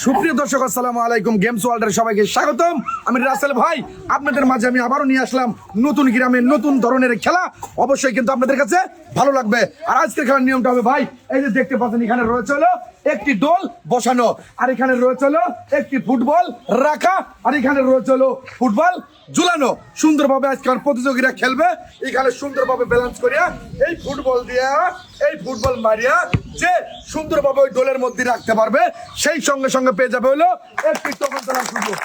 সুপ্রিয় দর্শক আসসালামু আলাইকুম, গেমস ওয়ার্ল্ডের সবাইকে স্বাগতম। আমি রাসেল ভাই আপনাদের মাঝে আমি আবারও নিয়ে আসলাম নতুন গ্রামে নতুন ধরনের খেলা। অবশ্যই কিন্তু আপনাদের কাছে ভালো লাগবে। আর আজকের খেলার নিয়মটা হবে ভাই, এই যে দেখতে পাচ্ছেন এখানে রয়েছে হলো একটি ডোল বসানো, আর এখানে রয়েছে হলো একটি ফুটবল রাখা, আর এখানে রয়েছে হলো ফুটবল ঝুলানো। সুন্দরভাবে আজকাল প্রতিযোগীরা খেলবে। এখানে সুন্দরভাবে ব্যালেন্স করিয়া এই ফুটবল দিয়া এই ফুটবল মারিয়া যে সুন্দরভাবে ওই ডোলের মধ্যে রাখতে পারবে, সেই সঙ্গে সঙ্গে পেয়ে যাবে হলো একটি টোকেন তোলার সুযোগ।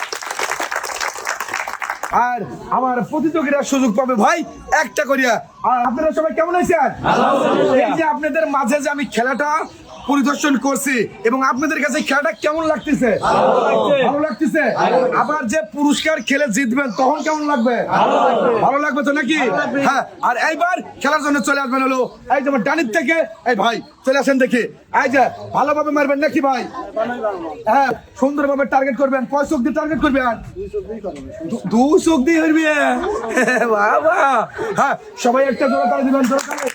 আর আমার প্রতিযোগীরা সুযোগ পাবে ভাই একটা করিয়া। আর আপনারা সবাই কেমন আছেন? এই যে আপনাদের মাঝে যে আমি খেলাটা পরিদর্শন করছি এবং আপনাদের কাছে খেলাটা কেমন লাগতেছে? ভালো লাগতেছে। আবার যে পুরস্কার খেলে জিতবেন তখন কেমন লাগবে? ভালো লাগবে তো নাকি? হ্যাঁ। আর এইবার খেলার জন্য চলে আসবেন হলো এই যে আমার ডানির থেকে এই ভাই চলে আসেন দেখি। এই যে ভালোভাবে মারবেন নাকি ভাই? হ্যাঁ, সুন্দরভাবে টার্গেট করবেন। কয় চোখ দিয়ে টার্গেট করবেন? দুই চোখ দিয়ে করবি। বাবা হ্যাঁ, সবাই একটা জোড়া তালে দিবেন। জোড়া তালে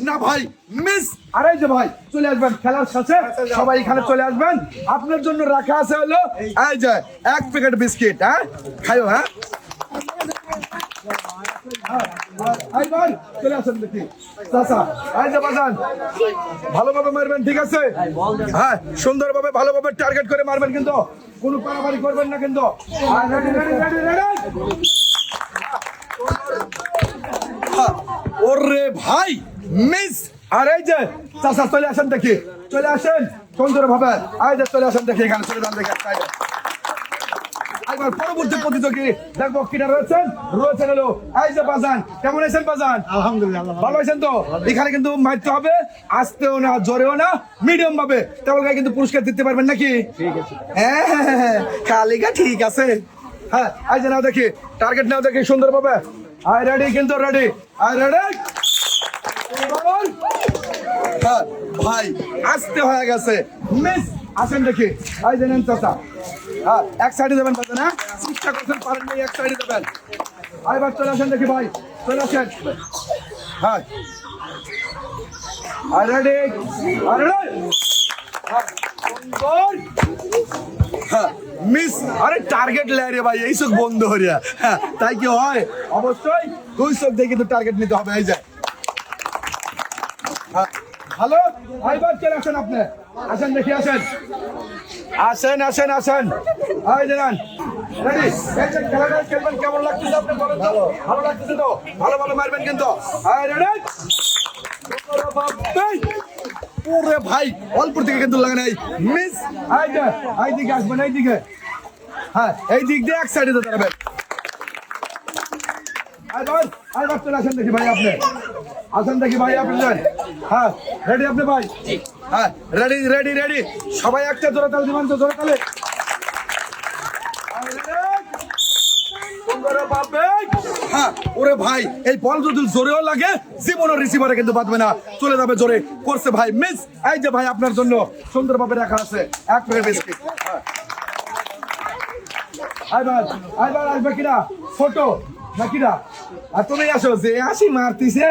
না ভাই মিস। আর এই যে ভাই চলে আসবেন খেলার সাথে, সবাই এখানে চলে আসবেন। আপনার জন্য রাখা আছে হলো এই যে এক প্যাকেট বিস্কিট। হ্যাঁ খাইও। হ্যাঁ চলে আসেন দেখি। ভালোভাবে মারবেন, ঠিক আছে? হ্যাঁ, সুন্দরভাবে ভালোভাবে টার্গেট করে মারবেন, কিন্তু কোনো পারাপারি করবেন না কিন্তু। ওরে ভাই মিস। আর এই যে চাচা চলে আসেন দেখি, চলে আসেন সুন্দরভাবে। এই যে চলে আসেন দেখি, এখানে চলে যান দেখি। এবার পরবর্তী প্রতিযোগী দেখবো কিনা রয়েছেন হলো এই যে বাজান। কেমন আছেন বাজান? আলহামদুলিল্লাহ ভালো আছেন তো? এখানে কিন্তু মারতে হবে আস্তেও না জোরেও না, মিডিয়াম ভাবে, তাহলে কিন্তু পুরস্কার দিতে পারবেন নাকি? হ্যাঁ কালিকা ঠিক আছে। হ্যাঁ এই যে নাও দেখি, টার্গেট নাও দেখি সুন্দরভাবে। আই রেডি কিন্তু রেডি। I ready. হ্যাঁ ভাই আস্তে হয়ে গেছে, মিস। আসেন দেখি। এই যে নেন চাচা। হ্যাঁ এক সাইডে দেবেন বাজান। হ্যাঁ চেষ্টা করছেন, পারেন নাই, এক সাইডে দেবেন। এবার চলে আসেন দেখি ভাই, চলে আসেন। হ্যাঁ রেডি। হ্যাঁ মিস। আরে টার্গেট লে রে ভাই, এই চোখ বন্ধ হরিয়া। হ্যাঁ তাই কি হয়? অবশ্যই দুই চোখ দিয়ে কিন্তু টার্গেট নিতে হবে। এই যায় ভালো। এবার চলে আসেন আপনি। আসেন দেখি, আসেন আসেন আসেন আসেন। এই দেন রেডি। এই যে খেলাটা খেলবেন, কেমন লাগতেছে আপনি বলেন তো? ভালো লাগতেছে তো? ভালোভাবে মারবেন কিন্তু। এই রেডি। ওরে ভাই অল্প থেকে কিন্তু লাগে নাই, মিস। এই যে এই দিকে আসবেন, এই দিকে। হ্যাঁ এই দিক দিয়ে এক সাইডে দাঁড়াবেন। এবার চলে আসেন দেখি ভাই, আপনি আসেন দেখি ভাই, আপনি যান। হ্যাঁ রেডি আপনি ভাই? হ্যাঁ রেডি রেডি রেডি। সবাই একটা জোড়া তালে দিবেন তো, জোড়া তালে। হ্যাঁ ওরে ভাই এই বল যদি জোরেও লাগে জীবনের রিসিভারে কিন্তু বাঁধবে না, চলে যাবে জোরে। করছে ভাই মিস। এই যে ভাই আপনার জন্য সুন্দরভাবে রাখা আছে এক প্লেট বিস্কিট। এবার আসবে কিনা ছোট নাকিরা? আর তুমি আসো যে আসি মারতিছে,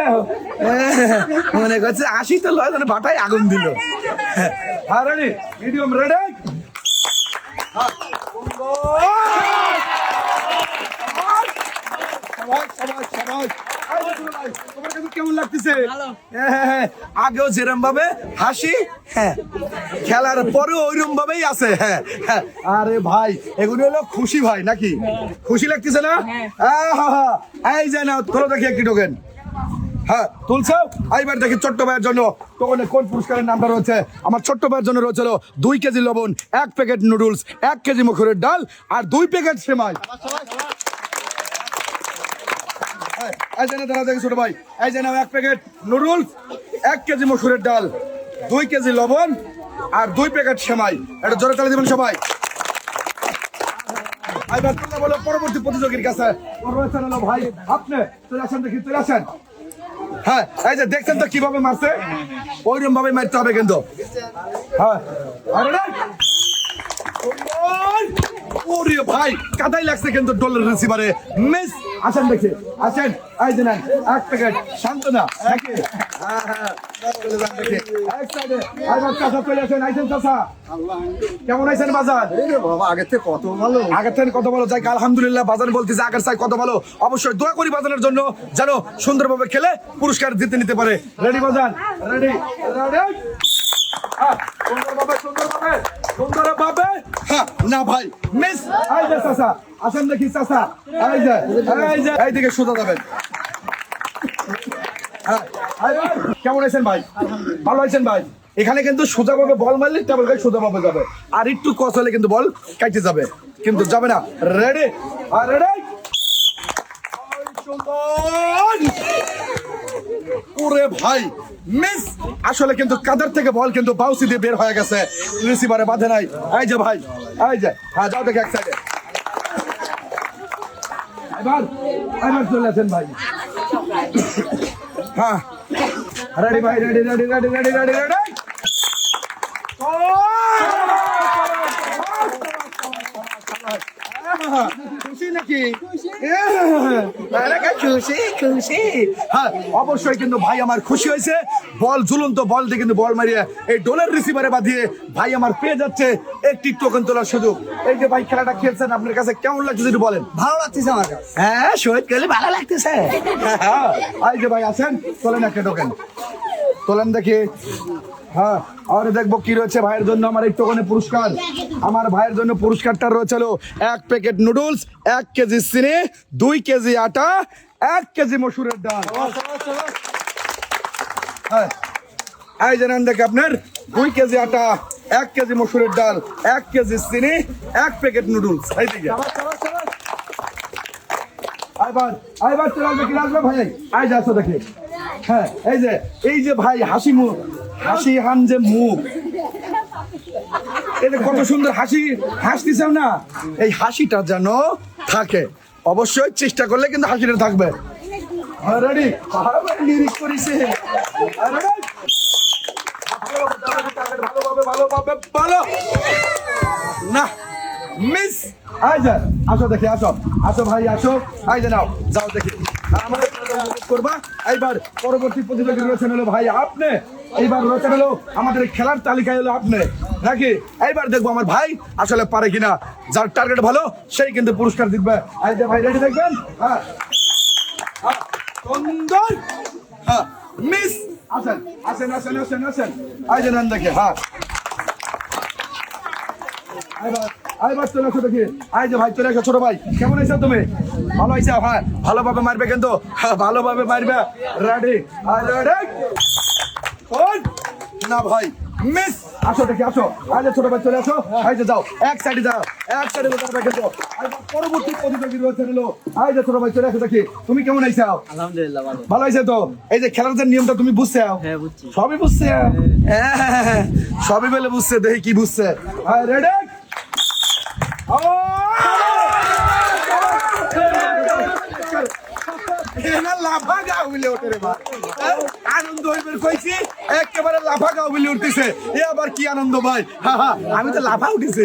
মনে করছে আসি তো লয়, বাটায় আগুন দিল। হ্যাঁ রেডি, মিডিয়াম রেডি। কেমন লাগতেছে? আগেও যেরম ভাবে হাসি, হ্যাঁ খেলার পরেও ওইরকম ভাবেই আছে। হ্যাঁ হ্যাঁ আরে ভাই এগুলো হলো খুশি ভাই, নাকি? খুশি লাগতেছে না? এই যে না তোলো দেখি একটি টোকেন। হ্যাঁ তুলছো। এইবার দেখি ছোট্ট ভাইয়ের জন্য টোকেনে কোন পুরস্কারের নামটা রয়েছে। আমার ছোট্ট ভাইয়ের জন্য রয়েছে 2 কেজি লবণ, 1 প্যাকেট নুডলস, 1 কেজি মুখের ডাল আর 2 প্যাকেট সেমাই। এই যে দাঁড়া দেখি ছোট ভাই, এই যে 1 প্যাকেট নুডলস, 1 কেজি মসুরের ডাল, 2 কেজি লবণ আর 2 প্যাকেট সেমাই। এটা জোরে তালে দিবেন সবাই। এবার তোমরা বলো পরবর্তী প্রতিযোগীর কাছে রয়েছেন হলো ভাই আপনি। চলে আসেন দেখি, চলে আসেন। হ্যাঁ এই যে দেখছেন তো কিভাবে মারছে, ওইরকম ভাবে মারতে হবে কিন্তু। হ্যাঁ ওরে ভাই কাদাই লাগছে কিন্তু ডলার রিসিভারে, মিস। আসেন দেখি আসেন এই যে নেন এক প্যাকেট শান্তনা নাকি চলে যান দেখি এক সাইডে আইবার চাচা চলে আসেন আইছেন চাচা কেমন আছেন বাজার বাবা আগের থেকে কত ভালো আগের থেকে কত ভালো যাই আলহামদুলিল্লাহ বাজার বলতেছে আগের চাই কত ভালো অবশ্যই দোয়া করি বাজারের জন্য যেন সুন্দরভাবে খেলে পুরস্কার জিতে নিতে পারে রেডি বাজার রেডি রেডি সুন্দরভাবে হ্যাঁ না ভাই মিস এই যে চাচা আসেন দেখি চাচা এই দিকে সোজা যাবেন হ্যাঁ কেমন আছেন ভাই ভালো আছেন ভাই এখানে কিন্তু সোজাভাবে বল মারলে টেবিল গায়ে সোজাভাবে যাবে আর একটু কস হলে কিন্তু বল কাটতে যাবে কিন্তু যাবে না রেডি আর রেডি ওরে ভাই মিস আসলে কিন্তু কাদের থেকে বল কিন্তু বাউসি দিয়ে বের হয়ে গেছে রিসিভারে বাঁধে নাই এই যে ভাই এই যে হ্যাঁ যাও দেখে এক সাইডে এবার এবার চলে আসেন ভাই হ্যাঁ রেডি ভাই ready ready ready ready ready ready খুশি নাকি খুশি খুশি হ্যাঁ অবশ্যই কিন্তু ভাই আমার খুশি হয়েছে বল ঝুলন্ত বল দিয়ে কিন্তু বল মারিয়ে এই ডোলের রিসিভারে বাঁধিয়ে ভাই আমার পেয়ে যাচ্ছে একটি টোকেন তোলার সুযোগ এই যে ভাই খেলাটা খেলছেন আপনার কাছে কেমন লাগছে একটু বলেন ভালো লাগতেছে আমার কাছে হ্যাঁ শহীদ গেলে ভালো লাগতেছে হ্যাঁ এই যে ভাই আছেন তোলেন একটা টোকেন তোলেন দেখি হ্যাঁ আর দেখবো কি রয়েছে ভাইয়ের জন্য আমার এই টোকেনে পুরস্কার আমার ভাইয়ের জন্য পুরস্কারটা রয়েছে হলো 1 প্যাকেট নুডলস 1 কেজি চিনি 2 কেজি আটা 1 কেজি মসুরের ডাল হ্যাঁ এই জানেন দেখে আপনার 2 কেজি আটা 1 কেজি মসুরের ডাল 1 কেজি চিনি 1 প্যাকেট নুডলস এই দিকে আইবার চলে আসবে কি আসবে ভাই আই যাচ্ছ দেখি হ্যাঁ এই যে ভাই হাসি মুখ হাসি হান যে মুখ এটা কত সুন্দর হাসি হাসতেছেন না এই হাসিটা যেন থাকে অবশ্যই চেষ্টা করলে কিন্তু হাসিটা থাকবে রেডি লিরিক করেছে ভালোভাবে ভালো না মিস আই যা আসো দেখি আসো আসো ভাই আসো আই যা নাও যাও দেখি আমাদের করবা এইবার পরবর্তী প্রতিযোগী রয়েছেন হলো ভাই আপনি এইবার রয়েছেন হলো আমাদের খেলার তালিকায় হলো আপনি নাকি এইবার দেখবো আমার ভাই আসলে পারে কিনা যার টার্গেট ভালো সেই কিন্তু পুরস্কার জিতবে এই যে ভাই রেডি দেখবেন হ্যাঁ সুন্দর হ্যাঁ মিস আসেন আসেন আসেন আসেন আসেন এই যে নেন দেখে হ্যাঁ এইবার চলে আসো দেখি এই যে ভাই চলে আসো ছোট ভাই কেমন আছো তুমি ভালো আইছো হ্যাঁ ভালোভাবে মারবে কিন্তু ভালোভাবে মারবে রেডি না ভাই মিস আসো দেখি আসো এই যে ছোট ভাই চলে আসো এই যে যাও এক সাইডে যাও এক সাইডে যাবে কিন্তু পরবর্তী প্রতিযোগী রয়েছে হলো এই যে ছোট ভাই চলে আসো দেখি তুমি কেমন আইছো আলহামদুলিল্লাহ ভালো ভালো আইছো তো এই যে খেলার যে নিয়মটা তুমি বুঝছো হ্যাঁ বুঝছি সবই বুঝছে হ্যাঁ সবই বলে বুঝছে দেখি কি বুঝছে রেডি লাফা গাও বলে ওঠে রে আনন্দ হইবার কইছি একেবারে লাফা গাও বলে উঠতেছে এ আবার কি আনন্দ ভাই আমি তো লাফা উঠেছি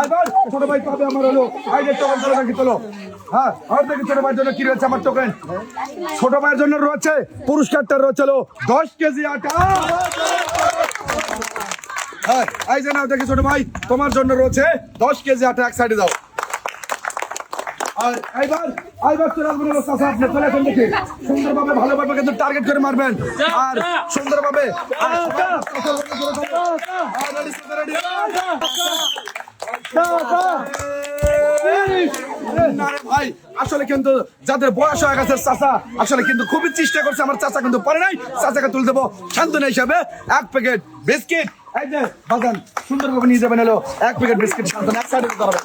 আবার ছোট ভাই পাবে আমার হলো এই যে টোকেন চলে নাকি তোলো হ্যাঁ আর দেখি ছোট ভাইয়ের জন্য কি রয়েছে আমার টোকেন ছোট ভাইয়ের জন্য রয়েছে পুরস্কারটা রয়েছে 10 কেজি আটা হ্যাঁ এই যে নাও দেখি ছোট ভাই তোমার জন্য রয়েছে 10 কেজি আটা এক সাইডে দাও আর এইবার চলে আসবেন হলো চাচা আপনি চলে আসেন দেখি সুন্দরভাবে ভালোভাবে কিন্তু টার্গেট করে মারবেন আর সুন্দরভাবে ভাই আসলে কিন্তু যাদের বয়স হয়ে গেছে চাচা আসলে কিন্তু খুবই চেষ্টা করছে আমার চাচা কিন্তু পারে নাই চাচাকে তুলে দেবো শান্তনা হিসাবে 1 প্যাকেট বিস্কিট এই যে বাজান সুন্দরভাবে নিয়ে যাবেন হলো 1 প্যাকেট বিস্কিট শান্তনা এক সাইডে দিতে হবে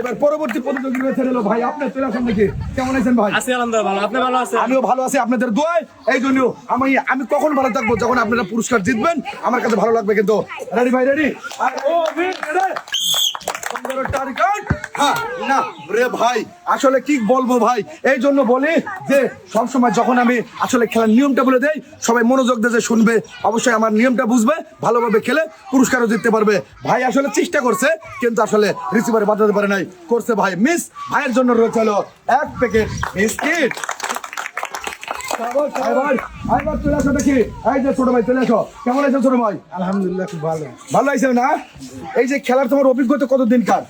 এবার পরবর্তী প্রতিযোগী রয়েছে হলো ভাই আপনি চলে আসেন দেখি কেমন আছেন ভাই আছি আলহামদুলিল্লাহ ভালো আপনি ভালো আছেন আমিও ভালো আছি আপনাদের দোয়ায় এই জন্য আমি কখন ভালো থাকবো যখন আপনারা পুরস্কার জিতবেন আমার কাছে ভালো লাগবে কিন্তু রেডি ভাই রেডি টার্গেট। হ্যাঁ, না রে ভাই, আসলে কি বলবো ভাই, এই জন্য বলি যে সবসময় যখন আমি আসলে খেলার নিয়মটা বলে দেই, সবাই মনোযোগ দিয়ে যে শুনবে, অবশ্যই আমার নিয়মটা বুঝবে, ভালোভাবে খেলে পুরস্কারও জিততে পারবে। ভাই আসলে চেষ্টা করছে, কিন্তু আসলে রিসিভারে বাঁধাতে পারে নাই, করছে ভাই মিস। ভাইয়ের জন্য রয়েছে হলো 1 প্যাকেট বিস্কিট। এবার চলে আসো দেখি, এই যে ছোট ভাই চলে আসো। কেমন আছো ছোট ভাই? আলহামদুলিল্লাহ খুব ভালো। ভালো আইছো না? এই যে খেলার তোমার অভিজ্ঞতা কতদিন কার?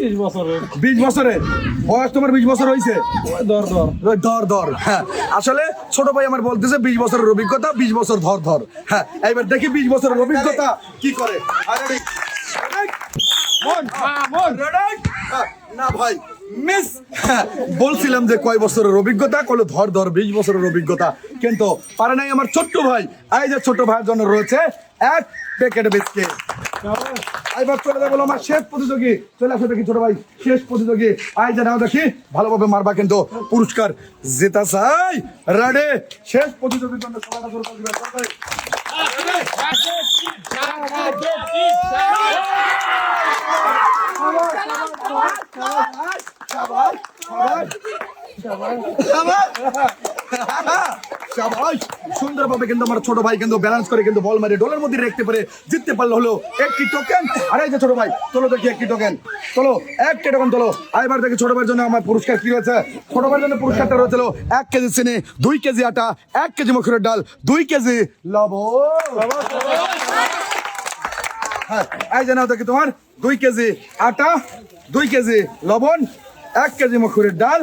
20 বছর 20 বছরের বয়স তোমার 20 বছর হয়েছে? ধর হ্যাঁ, আসলে ছোট ভাই আমার বলতেছে 20 বছরের অভিজ্ঞতা, 20 বছর ধর। হ্যাঁ, এইবার দেখি 20 বছরের অভিজ্ঞতা কি করে। না ভাই মিস, বলছিলাম যে কয় বছরের অভিজ্ঞতা, কলো ধর 20 বছরের অভিজ্ঞতা, কিন্তু পারে নাই আমার ছোট্ট ভাই। এই যে ছোট ভাইয়ের জন্য রয়েছে 1 প্যাকেট বিস্কিট। এবার চলে যাবো আমার শেষ প্রতিযোগী, চলে আসো দেখি ছোট ভাই, শেষ প্রতিযোগী। আই যে নাও দেখি, ভালোভাবে মারবা কিন্তু পুরস্কার জেতা চাই। রেডি? শেষ প্রতিযোগীর জন্য সবাইটা শুরু করে দিবেন। সুন্দরভাবে কিন্তু আমার ছোট ভাই কিন্তু ব্যালেন্স করে কিন্তু বল মারে ডোলের মধ্যে রাখতে পারে, জিততে পারলো হলো 1টি টোকেন। আর এই যে ছোট ভাই তোলো দেখি 1টি টোকেন, তোলো 1টি টোকেন তোলো। এবার দেখি ছোট ভাইয়ের জন্য আমার পুরস্কার কি রয়েছে। ছোট ভাইয়ের জন্য পুরস্কারটা রয়েছিল 1 কেজি চিনি, 2 কেজি আটা, 1 কেজি মসুরের ডাল, 2 কেজি লবণ। হ্যাঁ, এই যে নাও দেখি তোমার 2 কেজি আটা, 2 কেজি লবণ, 1 কেজি মসুরের ডাল,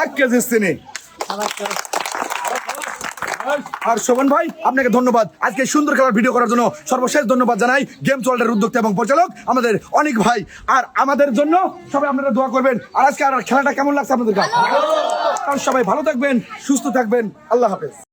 1 কেজি চিনি। আর শোভন ভাই আপনাকে ধন্যবাদ আজকে সুন্দর খেলার ভিডিও করার জন্য। সর্বশেষ ধন্যবাদ জানাই গেমস ওয়ার্ল্ডের উদ্যোক্তা এবং পরিচালক আমাদের অনেক ভাই। আর আমাদের জন্য সবাই আপনারা দোয়া করবেন। আর আজকে আর খেলাটা কেমন লাগছে আপনাদের কাছে? সবাই ভালো থাকবেন, সুস্থ থাকবেন, আল্লাহ হাফেজ।